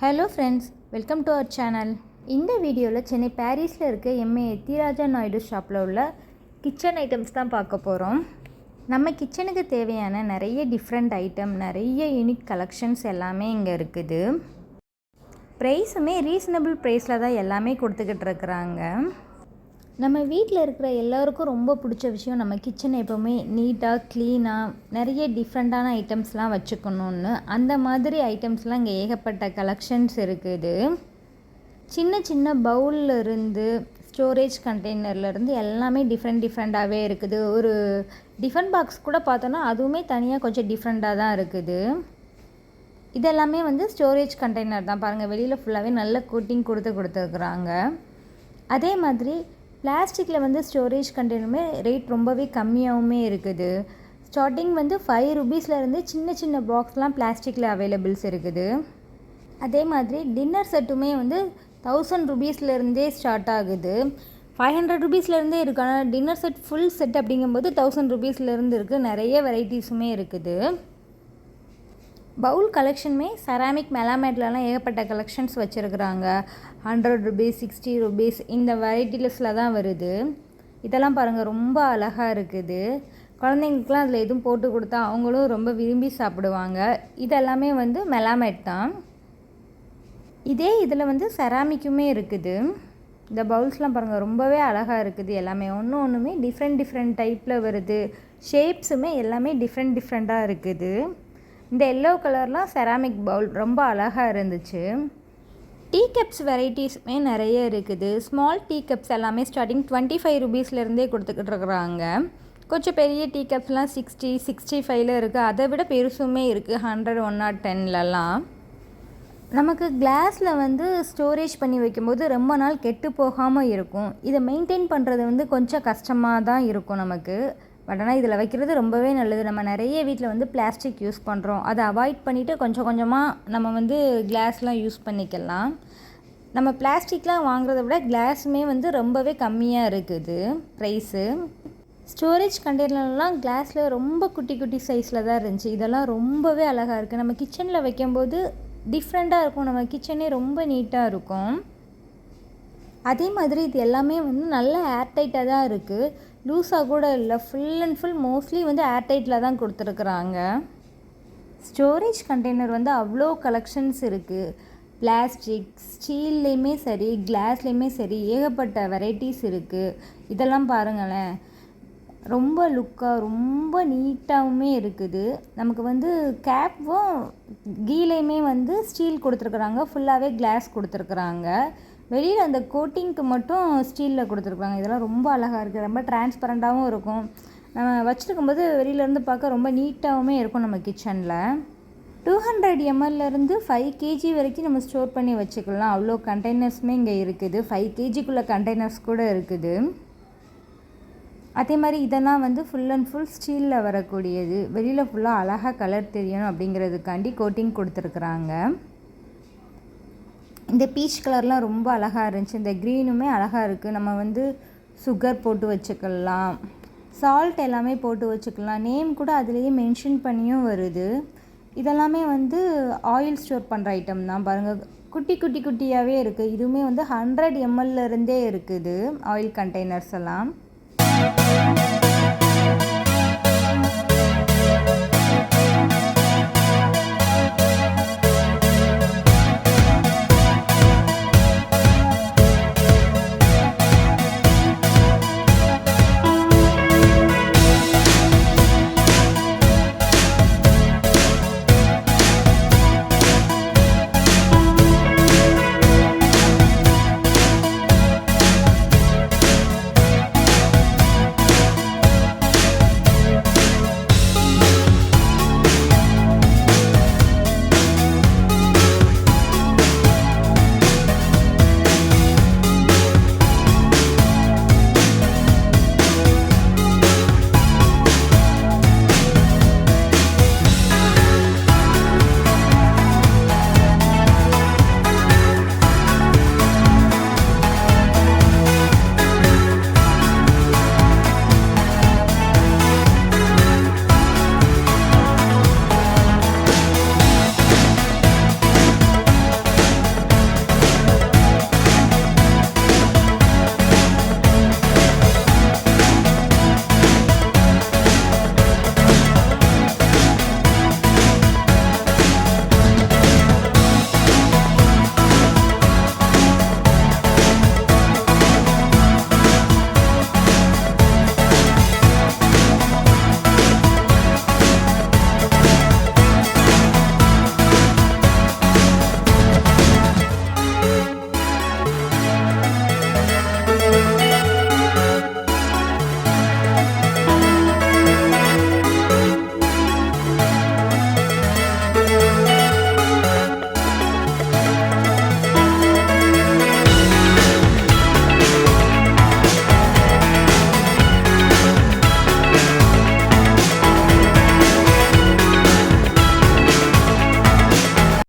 Hello friends, welcome to our channel. இந்த வீடியோவில் சென்னை பாரிஸில் இருக்க ஏ.எத நாயுடு ஷாப்பில் உள்ள கிச்சன் ஐட்டம்ஸ் தான் பார்க்க போகிறோம். நம்ம கிச்சனுக்கு தேவையான நிறைய டிஃப்ரெண்ட் ஐட்டம், நிறைய யூனிக் கலெக்ஷன்ஸ் எல்லாமே இங்கே இருக்குது. ப்ரைஸுமே ரீசனபிள் ப்ரைஸில் தான் எல்லாமே கொடுத்துக்கிட்டு இருக்கிறாங்க. நம்ம வீட்டில் இருக்கிற எல்லோருக்கும் ரொம்ப பிடிச்ச விஷயம் நம்ம கிச்சனை எப்போவுமே நீட்டாக க்ளீனாக நிறைய டிஃப்ரெண்ட்டான ஐட்டம்ஸ்லாம் வச்சுக்கணுன்னு. அந்த மாதிரி ஐட்டம்ஸ்லாம் இங்கே ஏகப்பட்ட கலெக்ஷன்ஸ் இருக்குது. சின்ன சின்ன பவுலில் இருந்து ஸ்டோரேஜ் கண்டெய்னர்லேருந்து எல்லாமே டிஃப்ரெண்ட்டாகவே இருக்குது. ஒரு டிஃபன் பாக்ஸ் கூட பார்த்தோன்னா அதுவுமே தனியாக கொஞ்சம் டிஃப்ரெண்ட்டாக தான் இருக்குது. இதெல்லாமே ஸ்டோரேஜ் கண்டெய்னர் தான். பாருங்கள், வெளியில் ஃபுல்லாகவே நல்ல கோட்டிங் கொடுத்துருக்குறாங்க. அதே மாதிரி பிளாஸ்டிக்கில் ஸ்டோரேஜ் கண்டெய்னருமே ரேட் ரொம்பவே கம்மியாகவுமே இருக்குது. ஸ்டார்டிங் 5 ருபீஸ்லேருந்து சின்ன சின்ன பாக்ஸ்லாம் பிளாஸ்டிக்கில் அவைலபிள்ஸ் இருக்குது. அதே மாதிரி டின்னர் செட்டுமே 1000 ருபீஸ்லேருந்தே ஸ்டார்ட் ஆகுது. 500 ருபீஸ்லேருந்தே இருக்குது. ஆனால் டின்னர் செட் ஃபுல் செட் அப்படிங்கும்போது 1000 ருபீஸ்லேருந்து இருக்குது. நிறைய வெரைட்டிஸுமே இருக்குது. பவுல் கலெக்ஷனுமே செராமிக் மெலாமேட்லலாம் ஏகப்பட்ட கலெக்ஷன்ஸ் வச்சுருக்குறாங்க. 100 ருபீஸ், 60 ருபீஸ் இந்த வெரைட்டிஸில் தான் வருது. இதெல்லாம் பாருங்கள், ரொம்ப அழகாக இருக்குது. குழந்தைங்களுக்குலாம் அதில் எதுவும் போட்டு கொடுத்தா அவங்களும் ரொம்ப விரும்பி சாப்பிடுவாங்க. இதெல்லாமே மெலாமேட் தான். இதே இதில் செராமிக்குமே இருக்குது. இந்த பவுல்ஸ்லாம் பாருங்கள், ரொம்பவே அழகாக இருக்குது. எல்லாமே ஒன்றுமே டிஃப்ரெண்ட் டைப்பில் வருது. ஷேப்ஸுமே எல்லாமே டிஃப்ரெண்ட்டாக இருக்குது. இந்த எல்லோ கலர்லாம் செராமிக் பவுல் ரொம்ப அழகாக இருந்துச்சு. டீ கப்ஸ் வெரைட்டிஸுமே நிறைய இருக்குது. ஸ்மால் டீ கப்ஸ் எல்லாமே ஸ்டார்டிங் 25 ருபீஸ்லேருந்தே கொடுத்துக்கிட்டு இருக்கிறாங்க. கொஞ்சம் பெரிய டீ கப்ஸ்லாம் 60, 65 இருக்குது. அதை விட பெருசுமே இருக்குது, 100, 110லலாம். நமக்கு கிளாஸில் ஸ்டோரேஜ் பண்ணி வைக்கும்போது ரொம்ப நாள் கெட்டு போகாமல் இருக்கும். இதை மெயின்டைன் பண்ணுறது கொஞ்சம் கஷ்டமாக தான் இருக்கும் நமக்கு. பட் ஆனால் இதில் வைக்கிறது ரொம்பவே நல்லது. நம்ம நிறைய வீட்டில் பிளாஸ்டிக் யூஸ் பண்ணுறோம். அதை அவாய்ட் பண்ணிவிட்டு கொஞ்சம் கொஞ்சமாக நம்ம கிளாஸ்லாம் யூஸ் பண்ணிக்கலாம். நம்ம பிளாஸ்டிக்லாம் வாங்குறத விட கிளாஸுமே ரொம்பவே கம்மியாக இருக்குது ப்ரைஸு. ஸ்டோரேஜ் கண்டெய்னர்லாம் கிளாஸில் ரொம்ப குட்டி சைஸில் தான் இருந்துச்சு. இதெல்லாம் ரொம்பவே அழகாக இருக்குது. நம்ம கிச்சனில் வைக்கும்போது டிஃப்ரெண்ட்டாக இருக்கும். நம்ம கிச்சனே ரொம்ப நீட்டாக இருக்கும். அதே மாதிரி இது எல்லாமே நல்ல ஏர்டைட்டாக தான் இருக்குது. லூஸாக கூட இல்லை. ஃபுல் அண்ட் ஃபுல் மோஸ்ட்லி ஏர்டைட்டில் தான் கொடுத்துருக்குறாங்க. ஸ்டோரேஜ் கண்டெய்னர் அவ்வளோ கலெக்ஷன்ஸ் இருக்குது. பிளாஸ்டிக், ஸ்டீல்லையுமே சரி, கிளாஸ்லேயுமே சரி, ஏகப்பட்ட வெரைட்டிஸ் இருக்குது. இதெல்லாம் பாருங்களேன், ரொம்ப லுக்காக ரொம்ப நீட்டாகவுமே இருக்குது. நமக்கு கேப்பும் கீழேயுமே ஸ்டீல் கொடுத்துருக்குறாங்க. ஃபுல்லாகவே கிளாஸ் கொடுத்துருக்குறாங்க. வெளியில் அந்த கோட்டிங்க்கு மட்டும் ஸ்டீலில் கொடுத்துருக்குறாங்க. இதெல்லாம் ரொம்ப அழகாக இருக்குது. ரொம்ப டிரான்ஸ்பரண்ட்டாகவும் இருக்கும். நம்ம வச்சுருக்கும்போது வெளியிலேருந்து பார்க்க ரொம்ப நீட்டாகவுமே இருக்கும். நம்ம கிச்சனில் 200 mlலேருந்து 5 kg வரைக்கும் நம்ம ஸ்டோர் பண்ணி வச்சுக்கலாம். அவ்வளோ கண்டெய்னர்ஸுமே இங்கே இருக்குது. 5 kgக்குள்ளே கண்டெய்னர்ஸ் கூட இருக்குது. அதே மாதிரி இதெல்லாம் ஃபுல் அண்ட் ஃபுல் ஸ்டீலில் வரக்கூடியது. வெளியில் ஃபுல்லாக அழகாக கலர் தெரியணும் அப்படிங்கிறதுக்காண்டி கோட்டிங் கொடுத்துருக்குறாங்க. இந்த பீச் கலர்லாம் ரொம்ப அழகாக இருந்துச்சு. இந்த க்ரீனுமே அழகாக இருக்குது. நம்ம சுகர் போட்டு வச்சுக்கலாம், சால்ட் எல்லாமே போட்டு வச்சுக்கலாம். நேம் கூட அதுலேயே மென்ஷன் பண்ணியும் வருது. இதெல்லாமே ஆயில் ஸ்டோர் பண்ணுற ஐட்டம் தான். பாருங்கள், குட்டியாகவே இருக்குது. இதுவுமே 100 mlலேருந்தே இருக்குது ஆயில் கண்டெய்னர்ஸ் எல்லாம்.